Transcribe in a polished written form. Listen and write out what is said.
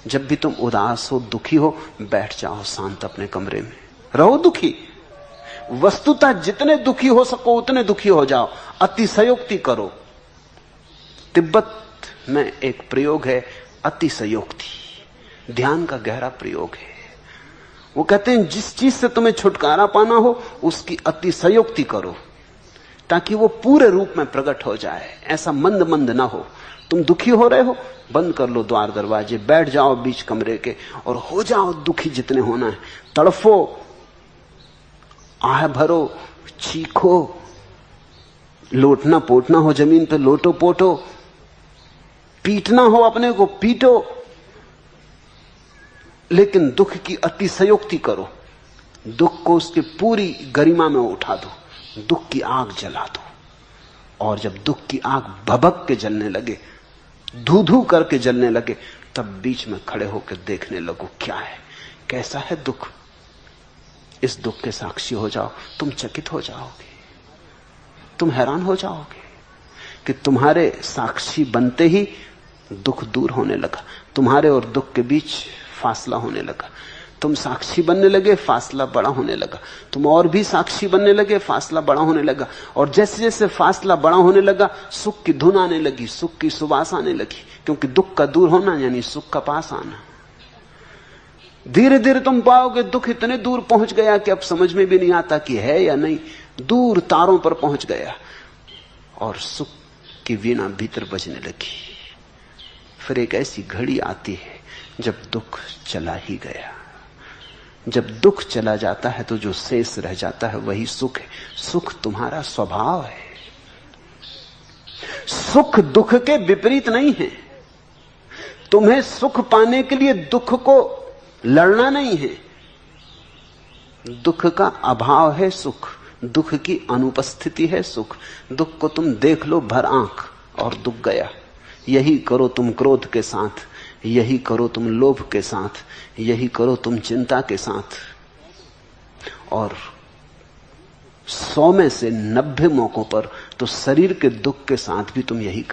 जब भी तुम उदास हो, दुखी हो, बैठ जाओ शांत अपने कमरे में, रहो दुखी। वस्तुतः जितने दुखी हो सको उतने दुखी हो जाओ, अतिशयोक्ति करो। तिब्बत में एक प्रयोग है अतिशयोक्ति, ध्यान का गहरा प्रयोग है। वो कहते हैं जिस चीज से तुम्हें छुटकारा पाना हो उसकी अतिशयोक्ति करो, ताकि वो पूरे रूप में प्रकट हो जाए। ऐसा मंद मंद ना हो। तुम दुखी हो रहे हो, बंद कर लो द्वार दरवाजे, बैठ जाओ बीच कमरे के और हो जाओ दुखी जितने होना है। तड़फो, आह भरो, चीखो, लोटना पोटना हो जमीन पे लोटो पोटो, पीटना हो अपने को पीटो, लेकिन दुख की अतिशयोक्ति करो। दुख को उसकी पूरी गरिमा में उठा दो, दुख की आग जला दो। और जब दुख की आग भभक के जलने लगे, धू धू करके जलने लगे, तब बीच में खड़े होकर देखने लगो क्या है, कैसा है दुख। इस दुख के साक्षी हो जाओ, तुम चकित हो जाओगे, तुम हैरान हो जाओगे कि तुम्हारे साक्षी बनते ही दुख दूर होने लगा, तुम्हारे और दुख के बीच फासला होने लगा। तुम साक्षी बनने लगे, फासला बड़ा होने लगा। तुम और भी साक्षी बनने लगे, फासला बड़ा होने लगा। और जैसे जैसे फासला बड़ा होने लगा, सुख की धुन आने लगी, सुख की सुवास आने लगी, क्योंकि दुख का दूर होना यानी सुख का पास आना। धीरे धीरे तुम पाओगे दुख इतने दूर पहुंच गया कि अब समझ में भी नहीं आता कि है या नहीं, दूर तारों पर पहुंच गया। और सुख की वीणा भीतर बजने लगी। फिर एक ऐसी घड़ी आती है जब दुख चला ही गया। जब दुख चला जाता है तो जो शेष रह जाता है वही सुख है। सुख तुम्हारा स्वभाव है। सुख दुख के विपरीत नहीं है। तुम्हें सुख पाने के लिए दुख को लड़ना नहीं है। दुख का अभाव है सुख, दुख की अनुपस्थिति है सुख। दुख को तुम देख लो भर आंख और दुख गया। यही करो तुम क्रोध के साथ, यही करो तुम लोभ के साथ, यही करो तुम चिंता के साथ। और 100 में से 90 मौकों पर तो शरीर के दुख के साथ भी तुम यही कर